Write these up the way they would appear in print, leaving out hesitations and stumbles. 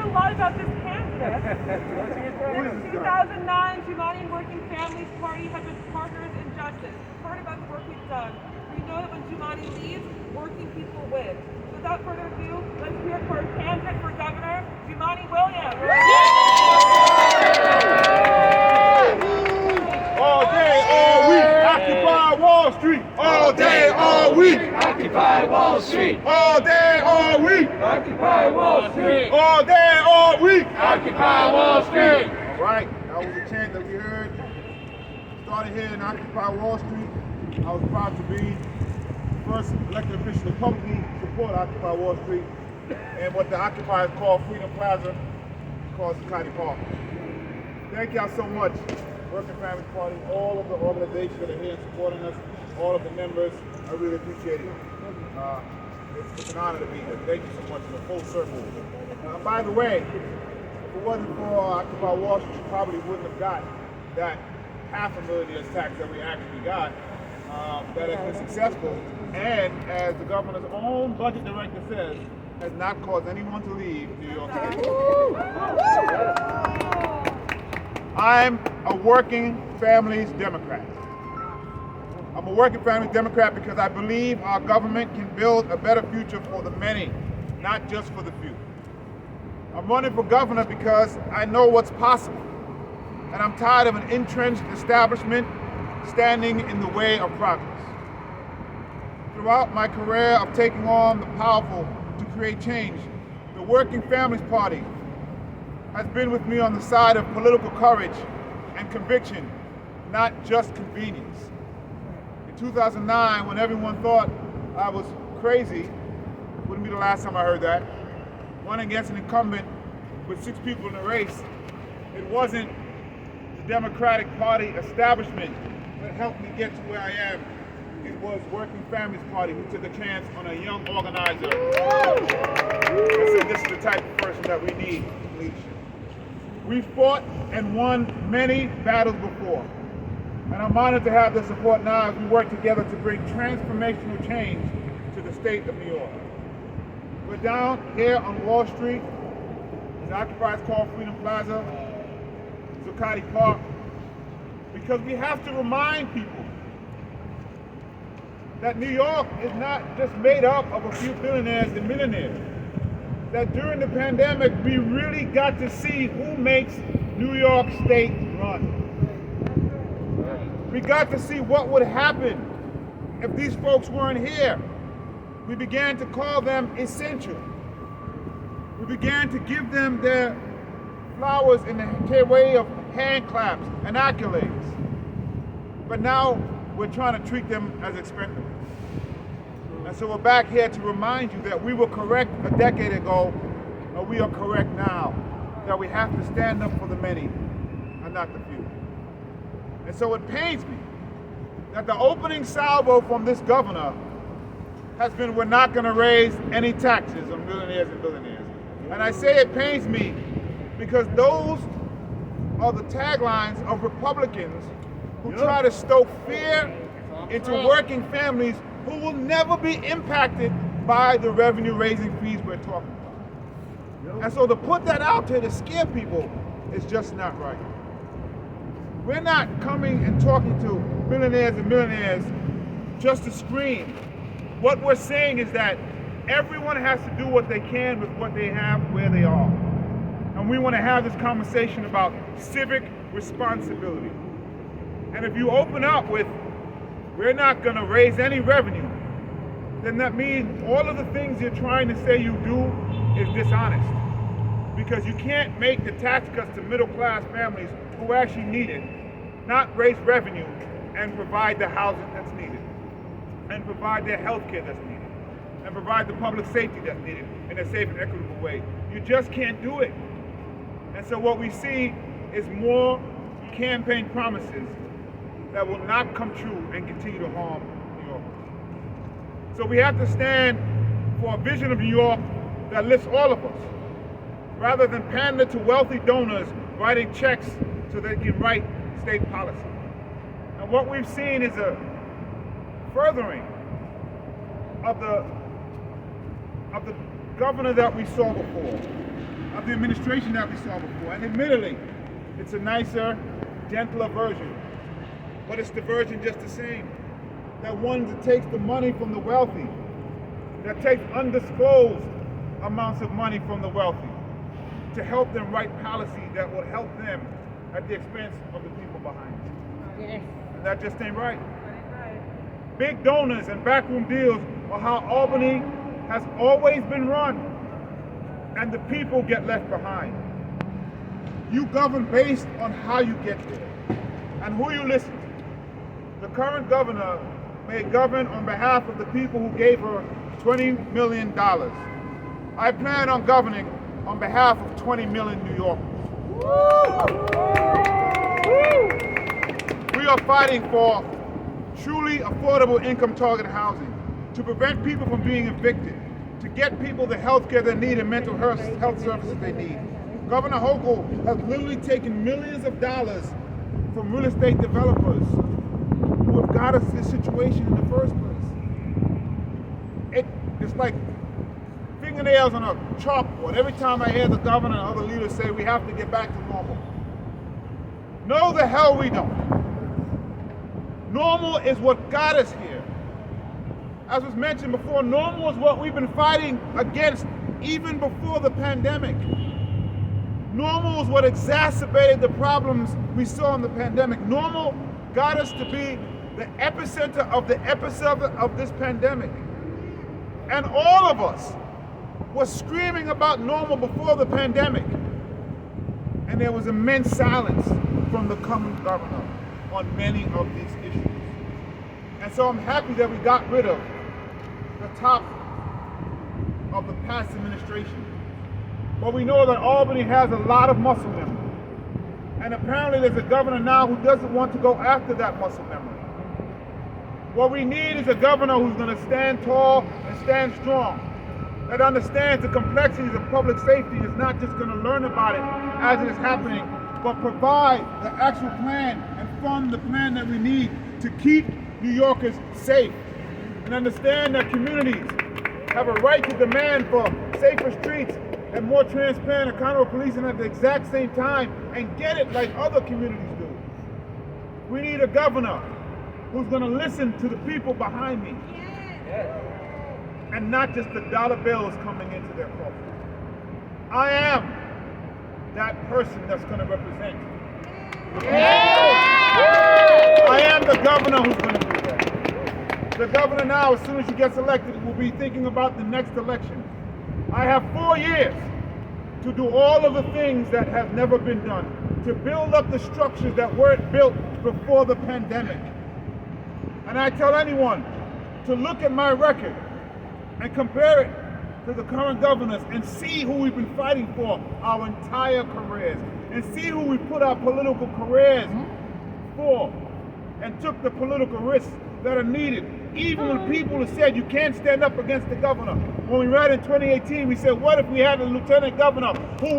a lot about this candidate. In 2009, Jumani and Working Families Party have been partners in justice. Part about the work we've done. We know that when Jumani leads, working people win. So without further ado, let's hear for our candidate for governor, Jumani Williams. All day, all week, occupy Wall Street. All day, all week, Occupy Wall Street! all day, all week, Occupy Wall Street! all day, all week. Occupy Wall Street! All right, that was a chant that we heard. Started here in Occupy Wall Street. I was proud to be the first elected official to publicly support Occupy Wall Street and what the occupiers call Freedom Plaza, called Zuccotti Park. Thank y'all so much, Working Families Party, all of the organizations that are here supporting us, all of the members. I really appreciate it. It's an honor to be here. Thank you so much. In a full circle. By the way, if it wasn't for Occupy Wall Street, you probably wouldn't have got that $500,000 tax that we actually got. That has been successful, and as the governor's own budget director says, has not caused anyone to leave New York City. I'm a working families Democrat. I'm a working families Democrat because I believe our government can build a better future for the many, not just for the few. I'm running for governor because I know what's possible, and I'm tired of an entrenched establishment standing in the way of progress. Throughout my career of taking on the powerful to create change, the Working Families Party has been with me on the side of political courage and conviction, not just convenience. In 2009, when everyone thought I was crazy, wouldn't be the last time I heard that, running against an incumbent with 6 people in the race, it wasn't the Democratic Party establishment that helped me get to where I am. It was Working Families Party who took a chance on a young organizer. I said this is the type of person that we need in leadership. We've fought and won many battles before, and I'm honored to have the support now as we work together to bring transformational change to the state of New York. We're down here on Wall Street, the occupiers call Freedom Plaza, Zuccotti Park, because we have to remind people that New York is not just made up of a few billionaires and millionaires. That during the pandemic, we really got to see who makes New York State run. We got to see what would happen if these folks weren't here. We began to call them essential. We began to give them their flowers in the way of hand claps and accolades. But now we're trying to treat them as expendable. And so we're back here to remind you that we were correct a decade ago, and we are correct now, that we have to stand up for the many and not the few. And so it pains me that the opening salvo from this governor has been, we're not going to raise any taxes on millionaires and billionaires. And I say it pains me because those are the taglines of Republicans who try to stoke fear into working families who will never be impacted by the revenue-raising fees we're talking about. And so to put that out there to scare people is just not right. We're not coming and talking to billionaires and millionaires just to scream. What we're saying is that everyone has to do what they can with what they have where they are. And we want to have this conversation about civic responsibility. And if you open up with, we're not going to raise any revenue, then that means all of the things you're trying to say you do is dishonest. Because you can't make the tax cuts to middle class families who actually need it, not raise revenue and provide the housing that's needed, and provide their health care that's needed, and provide the public safety that's needed in a safe and equitable way. You just can't do it. And so what we see is more campaign promises that will not come true and continue to harm New York. So we have to stand for a vision of New York that lifts all of us, rather than pander to wealthy donors writing checks so they can write state policy. And what we've seen is a furthering of the governor that we saw before, of the administration that we saw before. And admittedly, it's a nicer, gentler version. But it's the version just the same. That one that takes the money from the wealthy, that takes undisclosed amounts of money from the wealthy to help them write policy that will help them at the expense of the people behind them. Yes. And that just ain't right. Big donors and backroom deals are how Albany has always been run, and the people get left behind. You govern based on how you get there and who you listen to. The current governor may govern on behalf of the people who gave her $20 million. I plan on governing on behalf of 20 million New Yorkers. We are fighting for truly affordable income target housing, to prevent people from being evicted, to get people the health care they need and mental health services they need. Governor Hochul has literally taken millions of dollars from real estate developers who have got us this situation in the first place. It's like fingernails on a chalkboard. Every time I hear the governor and other leaders say we have to get back to normal. No, the hell we don't. Normal is what got us here. As was mentioned before, normal is what we've been fighting against even before the pandemic. Normal is what exacerbated the problems we saw in the pandemic. Normal got us to be the epicenter of this pandemic. And all of us were screaming about normal before the pandemic. And there was immense silence from the current governor on many of these issues. And so I'm happy that we got rid of the top of the past administration. But we know that Albany has a lot of muscle memory. And apparently there's a governor now who doesn't want to go after that muscle memory. What we need is a governor who's going to stand tall and stand strong, that understands the complexities of public safety, is not just going to learn about it as it is happening, but provide the actual plan and fund the plan that we need to keep New Yorkers safe, and understand that communities have a right to demand for safer streets and more transparent, accountable policing at the exact same time, and get it like other communities do. We need a governor who's going to listen to the people behind me, and not just the dollar bills coming into their coffers. I am that person that's going to represent. I am the governor who's going to do that. The governor now, as soon as he gets elected, will be thinking about the next election. I have 4 years to do all of the things that have never been done, to build up the structures that weren't built before the pandemic. And I tell anyone to look at my record and compare it to the current governors and see who we've been fighting for our entire careers, and see who we put our political careers for and took the political risks that are needed. Even when people have said you can't stand up against the governor. When we ran in 2018, we said, what if we had a lieutenant governor who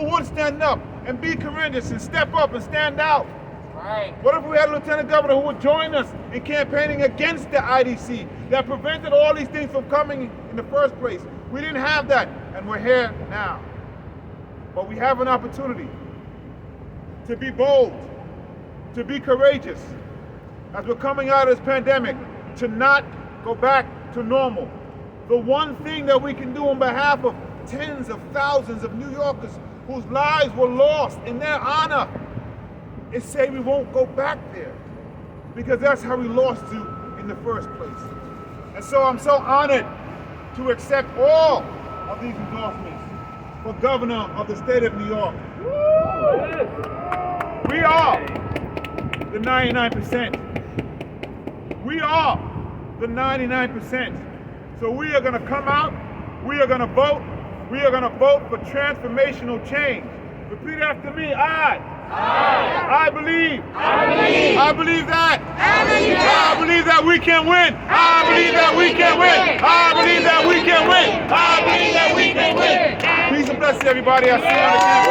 would stand up and be courageous and step up and stand out? Right. What if we had a lieutenant governor who would join us in campaigning against the IDC that prevented all these things from coming in the first place? We didn't have that, and we're here now. But we have an opportunity to be bold, to be courageous, as we're coming out of this pandemic, to not go back to normal. The one thing that we can do on behalf of tens of thousands of New Yorkers whose lives were lost in their honor is say we won't go back there, because that's how we lost you in the first place. And so I'm so honored to accept all of these endorsements for governor of the state of New York. We are the 99%. We are the 99%. So we are going to come out, we are going to vote, we are going to vote for transformational change. Repeat after me. I believe that. I believe that we can win. I believe that we can win. I believe that we can win. I believe that we can win. Peace and blessings, everybody. I see you on the campus.